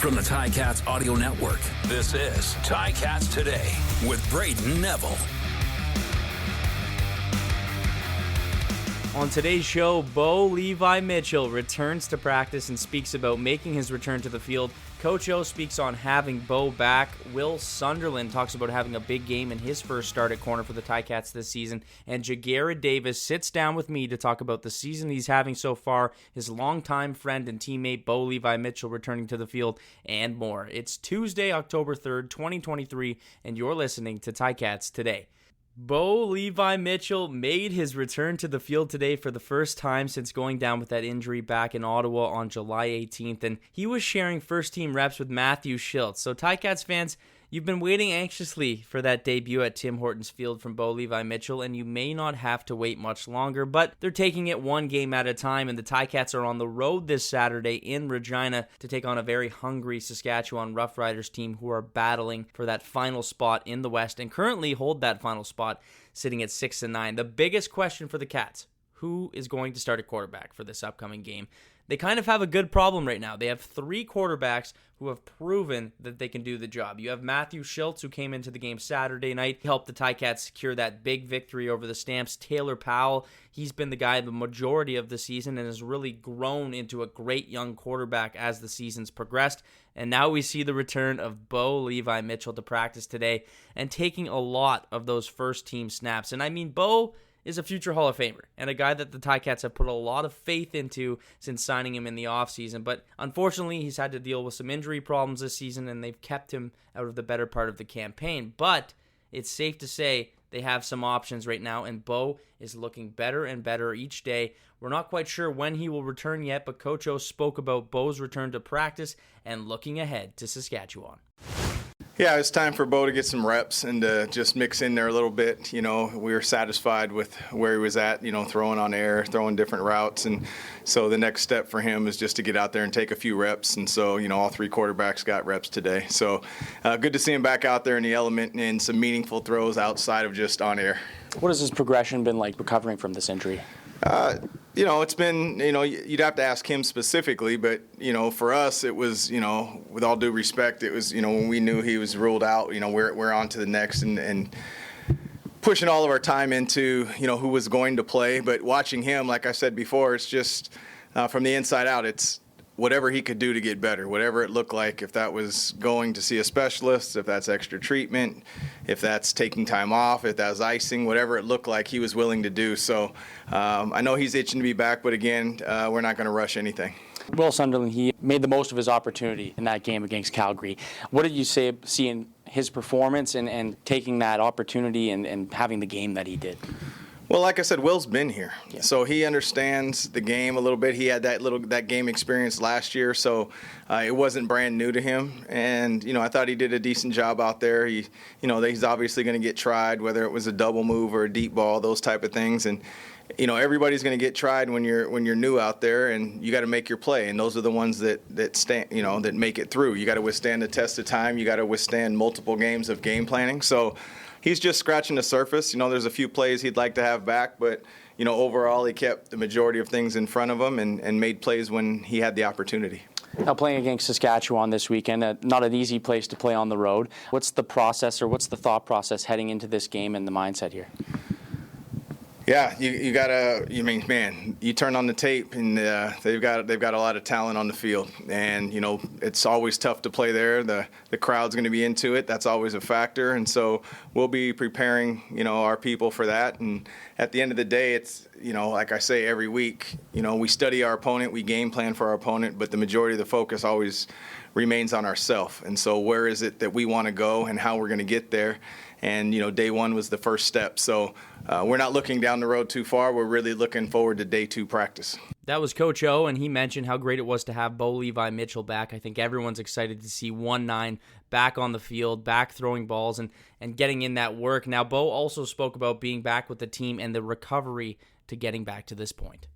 From the Ticats Audio Network, this is Ticats Today with Brayden Neville. On today's show, Bo Levi Mitchell returns to practice and speaks about making his return to the field. Coach O speaks on having Bo back. Will Sunderland talks about having a big game in his first start at corner for the Ticats this season. And Gared Davis sits down with me to talk about the season he's having so far, his longtime friend and teammate Bo Levi Mitchell returning to the field, and more. It's Tuesday, October 3rd, 2023, and you're listening to Ticats Today. Bo Levi Mitchell made his return to the field today for the first time since going down with that injury back in Ottawa on July 18th, and he was sharing first-team reps with Matthew Shiltz. So Ticats fans, you've been waiting anxiously for that debut at Tim Hortons Field from Bo Levi Mitchell, and you may not have to wait much longer, but they're taking it one game at a time, and the Ticats are on the road this Saturday in Regina to take on a very hungry Saskatchewan Roughriders team who are battling for that final spot in the West and currently hold that final spot sitting at 6-9. The biggest question for the Cats, who is going to start at quarterback for this upcoming game? They kind of have a good problem right now. They have three quarterbacks who have proven that they can do the job. You have Matthew Shiltz, who came into the game Saturday night, helped the Ticats secure that big victory over the Stamps. Taylor Powell, he's been the guy the majority of the season and has really grown into a great young quarterback as the season's progressed. And now we see the return of Bo Levi Mitchell to practice today and taking a lot of those first-team snaps. And I mean, Bo is a future Hall of Famer and a guy that the Ticats have put a lot of faith into since signing him in the offseason. But unfortunately, he's had to deal with some injury problems this season, and they've kept him out of the better part of the campaign. But it's safe to say they have some options right now, and Bo is looking better and better each day. We're not quite sure when he will return yet, but Coach O spoke about Bo's return to practice and looking ahead to Saskatchewan. Yeah, it's time for Bo to get some reps and to just mix in there a little bit. You know, we were satisfied with where he was at, you know, throwing on air, throwing different routes. And so the next step for him is just to get out there and take a few reps. And so, you know, all three quarterbacks got reps today. So good to see him back out there in the element and some meaningful throws outside of just on air. What has his progression been like recovering from this injury? You know, it's been, you know, you'd have to ask him specifically, but, you know, for us, it was, you know, with all due respect, it was, you know, when we knew he was ruled out, you know, we're on to the next and pushing all of our time into, you know, who was going to play. But watching him, like I said before, it's just from the inside out, it's whatever he could do to get better, whatever it looked like, if that was going to see a specialist, if that's extra treatment, if that's taking time off, if that was icing, whatever it looked like, he was willing to do. So I know he's itching to be back, but again, we're not going to rush anything. Will Sunderland, he made the most of his opportunity in that game against Calgary. What did you say seeing his performance and taking that opportunity and having the game that he did? Well, like I said, Will's been here, yeah. So he understands the game a little bit. He had that game experience last year, so it wasn't brand new to him. And you know, I thought he did a decent job out there. He, you know, he's obviously going to get tried, whether it was a double move or a deep ball, those type of things. And you know, everybody's going to get tried when you're new out there, and you got to make your play. And those are the ones that stand, you know, that make it through. You got to withstand the test of time. You got to withstand multiple games of game planning. So he's just scratching the surface. You know, there's a few plays he'd like to have back, but, you know, overall he kept the majority of things in front of him and made plays when he had the opportunity. Now, playing against Saskatchewan this weekend, not an easy place to play on the road. What's the process or what's the thought process heading into this game and the mindset here? Yeah, you gotta. I mean, man, you turn on the tape and they've got a lot of talent on the field, and you know it's always tough to play there. The crowd's going to be into it. That's always a factor, and so we'll be preparing, you know, our people for that. And at the end of the day, it's, you know, like I say every week, you know, we study our opponent, we game plan for our opponent, but the majority of the focus always remains on ourselves. And so where is it that we want to go and how we're going to get there? And, you know, day one was the first step. So we're not looking down the road too far. We're really looking forward to day two practice. That was Coach O, and he mentioned how great it was to have Bo Levi Mitchell back. I think everyone's excited to see 1-9 back on the field, back throwing balls and getting in that work. Now, Bo also spoke about being back with the team and the recovery to getting back to this point.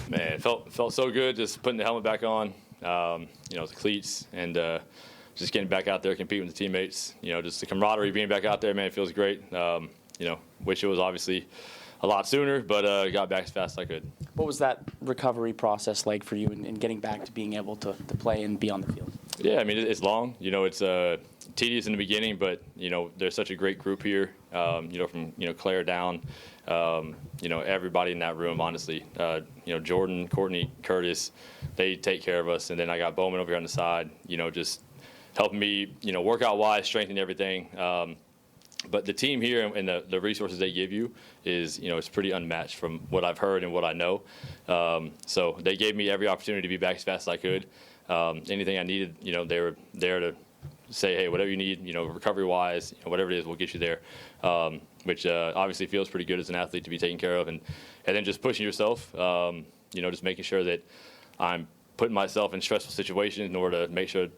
Man, it felt so good just putting the helmet back on, you know, the cleats, and just getting back out there, competing with the teammates. You know, just the camaraderie being back out there, man, it feels great. You know, wish it was obviously a lot sooner, but got back as fast as I could. What was that recovery process like for you in getting back to being able to play and be on the field? Yeah, I mean, it's long. It's tedious in the beginning, but, there's such a great group here, from, Claire down, everybody in that room, honestly. Jordan, Courtney, Curtis, they take care of us. And then I got Bowman over here on the side, just helping me, workout-wise, strengthen everything. But the team here and the resources they give you is, it's pretty unmatched from what I've heard and what I know. So they gave me every opportunity to be back as fast as I could. Anything I needed, they were there to say, hey, whatever you need, recovery-wise, whatever it is, we'll get you there, which obviously feels pretty good as an athlete to be taken care of. And then just pushing yourself, just making sure that I'm putting myself in stressful situations in order to make sure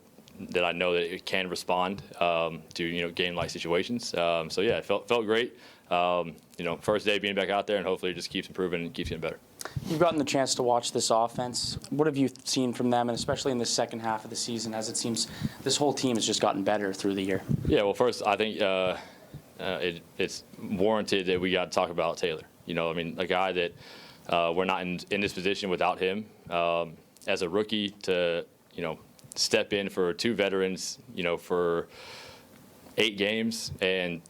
that I know that it can respond to game-like situations. So yeah, it felt great. First day being back out there, and hopefully it just keeps improving and keeps getting better. You've gotten the chance to watch this offense. What have you seen from them, and especially in the second half of the season, as it seems this whole team has just gotten better through the year? Yeah, well, first I think it's warranted that we got to talk about Taylor. A guy that we're not in this position without him. As a rookie to step in for two veterans, for 8 games and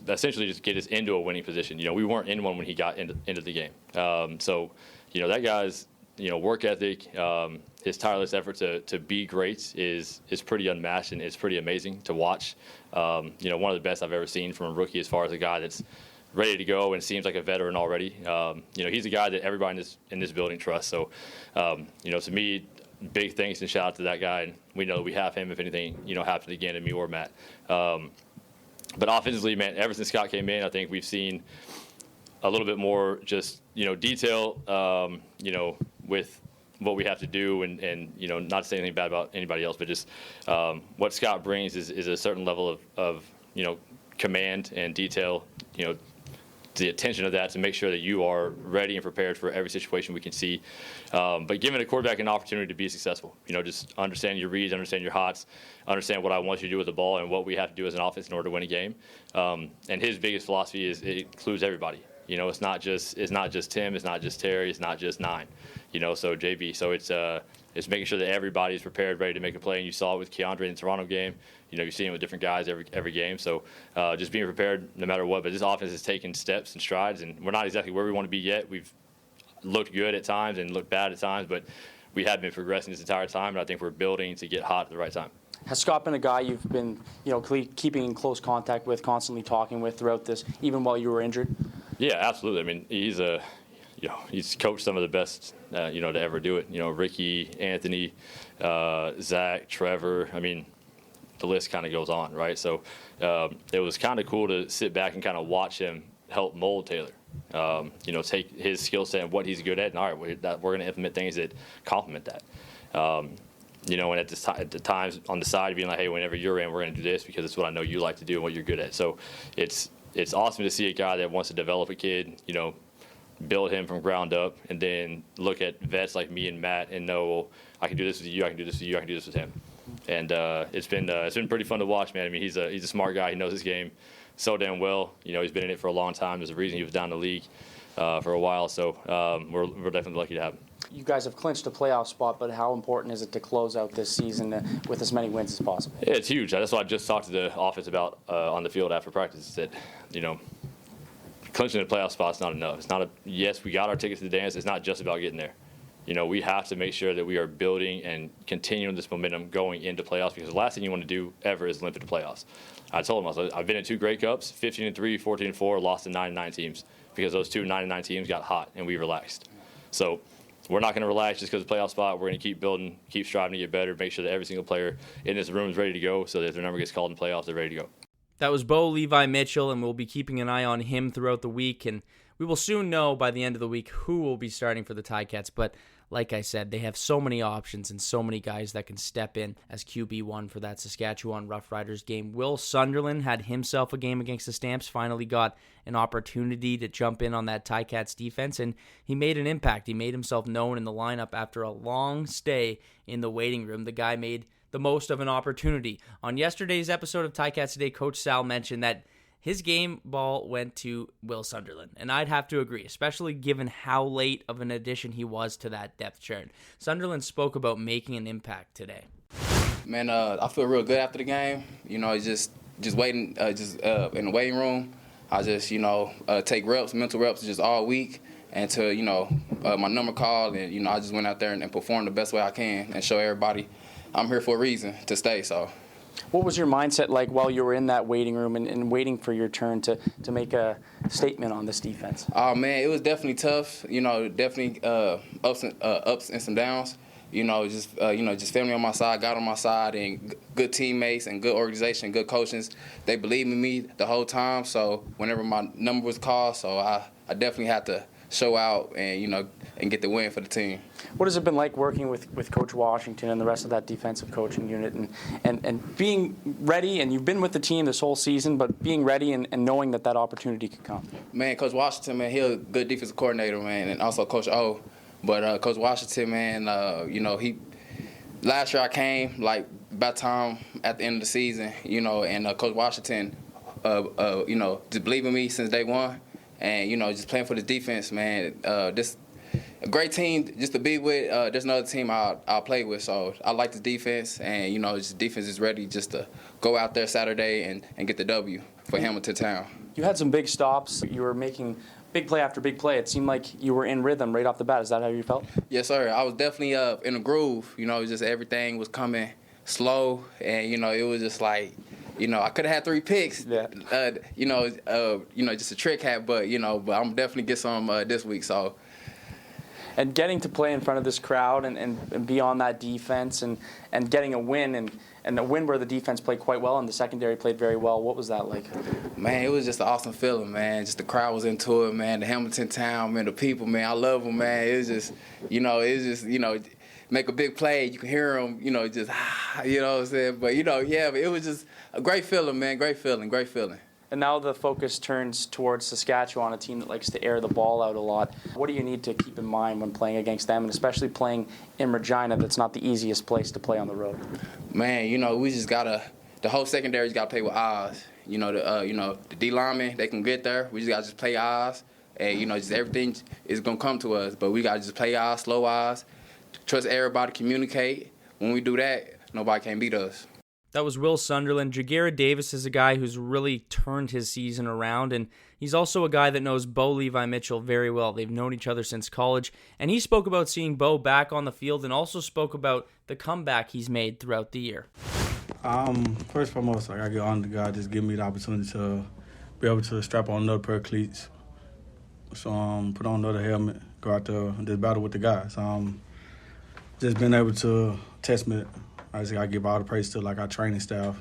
essentially just get us into a winning position. We weren't in one when he got into the game. So, that guy's, work ethic, his tireless effort to be great is pretty unmatched, and it's pretty amazing to watch. One of the best I've ever seen from a rookie as far as a guy that's ready to go and seems like a veteran already. He's a guy that everybody in this building trusts. So, to me, big thanks and shout out to that guy. And we know we have him if anything, happens again to me or Matt. But offensively, man, ever since Scott came in, I think we've seen a little bit more just, detail, with what we have to do and not to say anything bad about anybody else, but just what Scott brings is a certain level of command and detail, the attention of that to make sure that you are ready and prepared for every situation we can see. But giving a quarterback an opportunity to be successful, just understand your reads, understand your hots, understand what I want you to do with the ball and what we have to do as an offense in order to win a game. And his biggest philosophy is it includes everybody. It's not just Tim, it's not just Terry, it's not just 9. So JB. So it's making sure that everybody's prepared, ready to make a play. And you saw it with Keandre in the Toronto game. You're seeing it with different guys every game. So just being prepared no matter what. But this offense has taken steps and strides, and we're not exactly where we want to be yet. We've looked good at times and looked bad at times, but we have been progressing this entire time, and I think we're building to get hot at the right time. Has Scott been a guy you've been, keeping in close contact with, constantly talking with throughout this, even while you were injured? Yeah, absolutely. I mean, he's coached some of the best, to ever do it. Ricky, Anthony, Zach, Trevor. I mean, the list kind of goes on, right? So it was kind of cool to sit back and kind of watch him help mold Taylor. Take his skill set and what he's good at, and all right, we're going to implement things that complement that. And at the times on the side, being like, hey, whenever you're in, we're going to do this because it's what I know you like to do and what you're good at. So it's awesome to see a guy that wants to develop a kid, build him from ground up, and then look at vets like me and Matt and know, well, I can do this with you, I can do this with you, I can do this with him. And it's been pretty fun to watch, man. I mean, he's a smart guy. He knows his game so damn well. He's been in it for a long time. There's a reason he was down in the league for a while. So we're definitely lucky to have him. You guys have clinched a playoff spot, but how important is it to close out this season with as many wins as possible? Yeah, it's huge. That's what I just talked to the offense about on the field after practice. Is that clinching a playoff spot is not enough. It's not yes, we got our tickets to the dance. It's not just about getting there. We have to make sure that we are building and continuing this momentum going into playoffs, because the last thing you want to do ever is limp into playoffs. I told them, I've been in 2 Grey Cups, 15-3, 14-4, lost to 9-9 teams because those 2 9-9 teams got hot and we relaxed. So we're not going to relax just because of the playoff spot. We're going to keep building, keep striving to get better, make sure that every single player in this room is ready to go so that if their number gets called in playoffs, they're ready to go. That was Bo Levi Mitchell, and we'll be keeping an eye on him throughout the week, and we will soon know by the end of the week who will be starting for the Ticats. But like I said, they have so many options and so many guys that can step in as QB1 for that Saskatchewan Roughriders game. Will Sunderland had himself a game against the Stamps, finally got an opportunity to jump in on that Ticats defense, and he made an impact. He made himself known in the lineup after a long stay in the waiting room. The guy made the most of an opportunity. On yesterday's episode of Ticats Today, Coach Sal mentioned that his game ball went to Will Sunderland, and I'd have to agree, especially given how late of an addition he was to that depth chart. Sunderland spoke about making an impact today. Man, I feel real good after the game. Just waiting, in the waiting room. I just, take reps, mental reps, just all week until, my number called, and, I just went out there and performed the best way I can and show everybody I'm here for a reason to stay, so. What was your mindset like while you were in that waiting room and waiting for your turn to make a statement on this defense? Oh, man, it was definitely tough. Definitely ups and some downs. Just family on my side, God on my side, and good teammates and good organization, good coaches. They believed in me the whole time. So whenever my number was called, so I definitely had to show out and and get the win for the team. What has it been like working with Coach Washington and the rest of that defensive coaching unit and being ready? And you've been with the team this whole season, but being ready and knowing that opportunity could come. Man, Coach Washington, man, he's a good defensive coordinator, man, and also Coach O. But Coach Washington, man, he last year I came like about time at the end of the season, and Coach Washington, just believed in me since day one, and just playing for the defense, man. This a great team just to be with. There's another team I'll play with, so I like the defense, and just defense is ready just to go out there Saturday and get the W for Hamilton Town. You had some big stops. You were making big play after big play. It seemed like you were in rhythm right off the bat. Is that how you felt? Yes, sir. I was definitely in a groove. Just everything was coming slow, and it was just like, I could have had 3 picks. Yeah. Just a trick hat, but but I'm definitely get some this week. So. And getting to play in front of this crowd and be on that defense and getting a win and a win where the defense played quite well and the secondary played very well. What was that like? Man, it was just an awesome feeling, man. Just the crowd was into it, man. The Hamilton Town, man, the people, man. I love them, man. It was just, make a big play. You can hear them, just, what I'm saying? But, but it was just a great feeling, man. Great feeling. And now the focus turns towards Saskatchewan, a team that likes to air the ball out a lot. What do you need to keep in mind when playing against them, and especially playing in Regina? That's not the easiest place to play on the road. Man, we just the whole secondary's got to play with eyes. The D linemen, they can get there. We just got to play eyes, and just everything is gonna come to us. But we got to just play eyes, slow eyes, trust everybody, communicate. When we do that, nobody can beat us. That was Will Sunderland. Gared Davis is a guy who's really turned his season around, and he's also a guy that knows Bo Levi Mitchell very well. They've known each other since college, and he spoke about seeing Bo back on the field and also spoke about the comeback he's made throughout the year. First and foremost, I get on to God, just give me the opportunity to be able to strap on another pair of cleats, so put on another helmet, go out there and just battle with the guys. Just being able to test me. I just got to give all the praise to our training staff.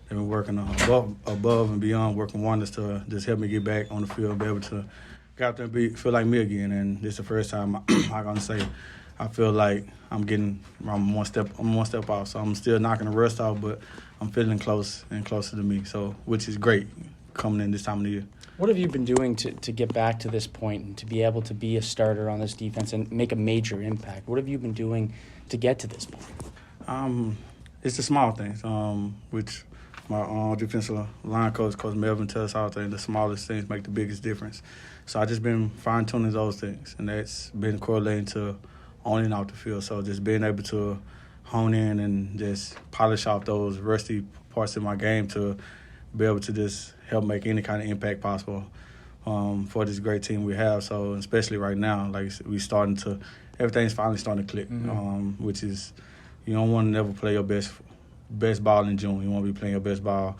They've been working above and beyond, working wonders to just help me get back on the field, be able to get out there and feel like me again. And this is the first time I'm gonna say I feel like I'm one step off. So I'm still knocking the rust off, but I'm feeling close and closer to me. So which is great coming in this time of the year. What have you been doing to get back to this point and to be able to be a starter on this defense and make a major impact? What have you been doing to get to this point? It's the small things, which my defensive line coach Melvin, tells us all the time, the smallest things make the biggest difference. So I've just been fine-tuning those things, and that's been correlating to on and off the field. So just being able to hone in and just polish off those rusty parts of my game to be able to just help make any kind of impact possible for this great team we have. So especially right now, everything's finally starting to click, which is, you don't want to never play your best ball in June. You want to be playing your best ball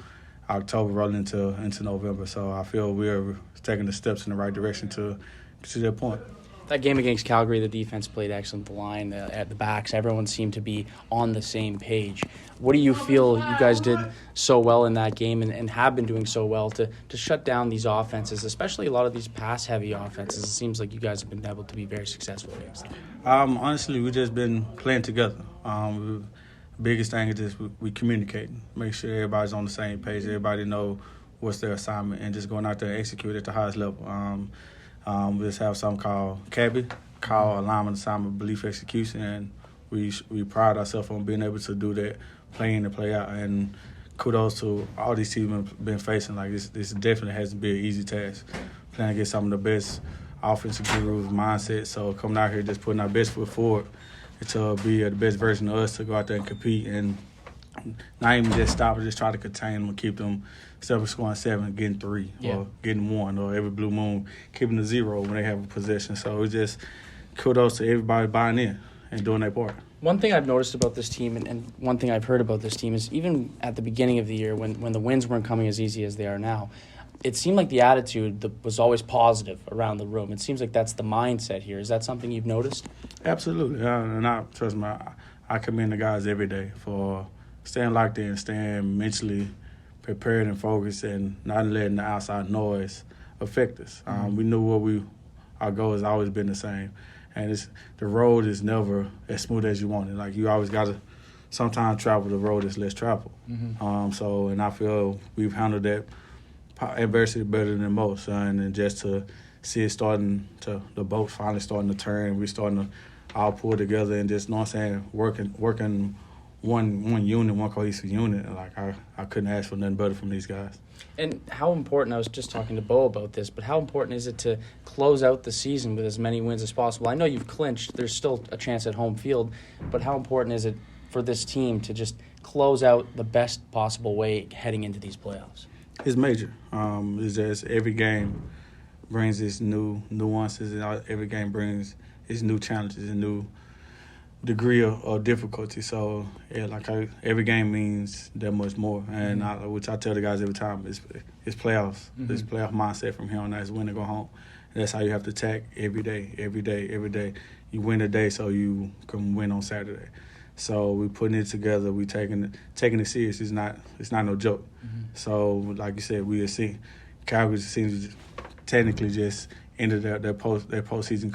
October rolling into November. So I feel we're taking the steps in the right direction to that point. That game against Calgary, the defense played excellent. The line, at the backs, everyone seemed to be on the same page. What do you feel you guys did so well in that game and have been doing so well to shut down these offenses, especially a lot of these pass-heavy offenses? It seems like you guys have been able to be very successful against them. Honestly, we've just been playing together. Biggest thing is just we communicate, make sure everybody's on the same page, everybody know what's their assignment, and just going out there and execute at the highest level. We just have something called CABI, Call Alignment Assignment Belief Execution, and we pride ourselves on being able to do that play in and play out. And kudos to all these teams have been facing. Like this definitely hasn't been an easy task. Playing against some of the best offensive gurus mindset. So coming out here just putting our best foot forward to be the best version of us to go out there and compete and not even just stop, but just try to contain them and keep them instead of scoring 7, getting 3 or getting 1, or every blue moon keeping the 0 when they have a possession. So it's just kudos to everybody buying in and doing their part. One thing I've noticed about this team, and one thing I've heard about this team, is even at the beginning of the year when the wins weren't coming as easy as they are now, it seemed like the attitude was always positive around the room. It seems like that's the mindset here. Is that something you've noticed? Absolutely. And trust me, I commend the guys every day for staying locked in, staying mentally prepared and focused, and not letting the outside noise affect us. We knew our goal has always been the same. And the road is never as smooth as you want it. Like, you always got to sometimes travel the road that's less traveled. And I feel we've handled that adversity better than most. And just to see it the boat finally starting to turn, we're starting to all pull together and just, working one unit, one cohesive unit. Like, I couldn't ask for nothing better from these guys. And how important, I was just talking to Bo about this, but how important is it to close out the season with as many wins as possible? I know you've clinched. There's still a chance at home field, but how important is it for this team to just close out the best possible way heading into these playoffs? It's major. It's just every game brings its new nuances, and every game brings its new challenges and new degree of difficulty. So every game means that much more, and which I tell the guys every time, it's playoffs. It's playoff mindset from here on out. It's win and go home. And that's how you have to attack every day. You win a day so you can win on Saturday. So we putting it together. We taking it serious. It's not no joke. So like you said, we have seen Calgary seems technically just ended their postseason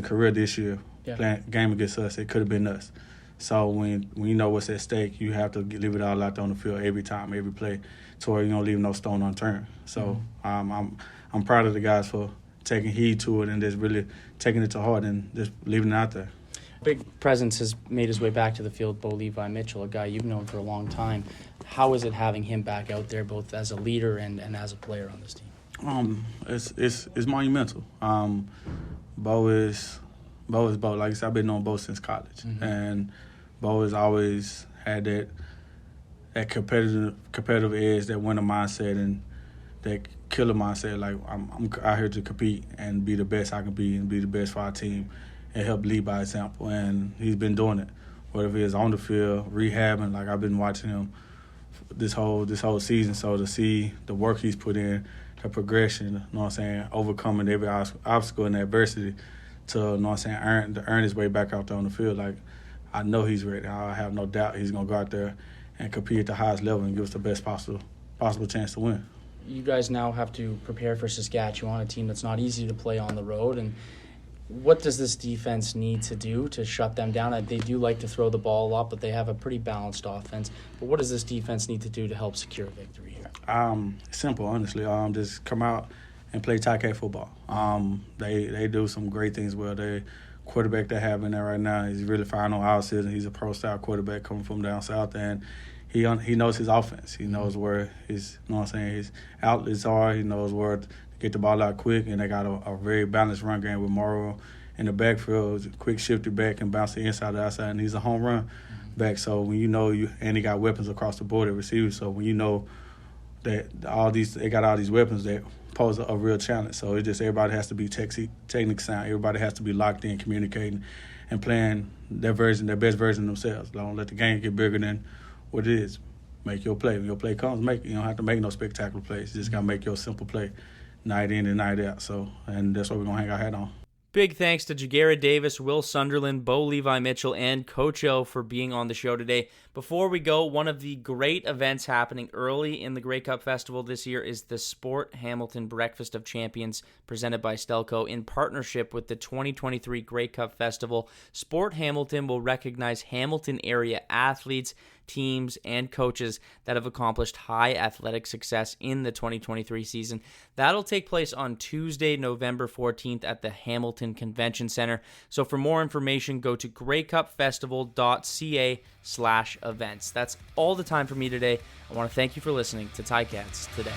career this year. Playing game against us, it could have been us. So when you know what's at stake, you have to leave it all out there on the field every time, every play, to where you don't leave no stone unturned. So I'm proud of the guys for taking heed to it and just really taking it to heart and just leaving it out there. Big presence has made his way back to the field, Bo Levi Mitchell, a guy you've known for a long time. How is it having him back out there, both as a leader and as a player on this team? It's monumental. Bo is Bo. Like I said, I've been knowing Bo since college, and Bo has always had that competitive edge, that winner mindset, and that killer mindset. Like, I'm out here to compete and be the best I can be and be the best for our team and help lead by example. And he's been doing it, whether it's on the field, rehabbing. Like, I've been watching him this whole season. So to see the work he's put in, the progression, overcoming every obstacle and adversity to, earn his way back out there on the field. Like, I know he's ready. I have no doubt he's going to go out there and compete at the highest level and give us the best possible chance to win. You guys now have to prepare for Saskatchewan, a team that's not easy to play on the road. And what does this defense need to do to shut them down? They do like to throw the ball a lot, but they have a pretty balanced offense. But what does this defense need to do to help secure a victory here? Simple, honestly. Just come out and play Ticat football. They do some great things well. The quarterback they have in there right now, he's really fine on our season. He's a pro-style quarterback coming from down south, and he knows his offense. He knows where his outlets are. He knows where to get the ball out quick, and they got a very balanced run game with Morrow in the backfield, quick shifty back and bounce the inside to outside, and he's a home run back. So when and he got weapons across the board at receiver. So when you know that they got all these weapons that pose a real challenge. So it's just everybody has to be technical sound. Everybody has to be locked in, communicating, and playing their best version of themselves. Don't let the game get bigger than what it is. Make your play. When your play comes, make it. You don't have to make no spectacular plays. You just got to make your simple play night in and night out. So, and that's what we're going to hang our hat on. Big thanks to Gared Davis, Will Sunderland, Bo Levi Mitchell, and Coach O for being on the show today. Before we go, one of the great events happening early in the Grey Cup Festival this year is the Sport Hamilton Breakfast of Champions presented by Stelco in partnership with the 2023 Grey Cup Festival. Sport Hamilton will recognize Hamilton area athletes, teams, and coaches that have accomplished high athletic success in the 2023 season. That'll take place on Tuesday, November 14th at the Hamilton Convention Center. So for more information, go to greycupfestival.ca/events. That's all the time for me today. I want to thank you for listening to Ticats Today.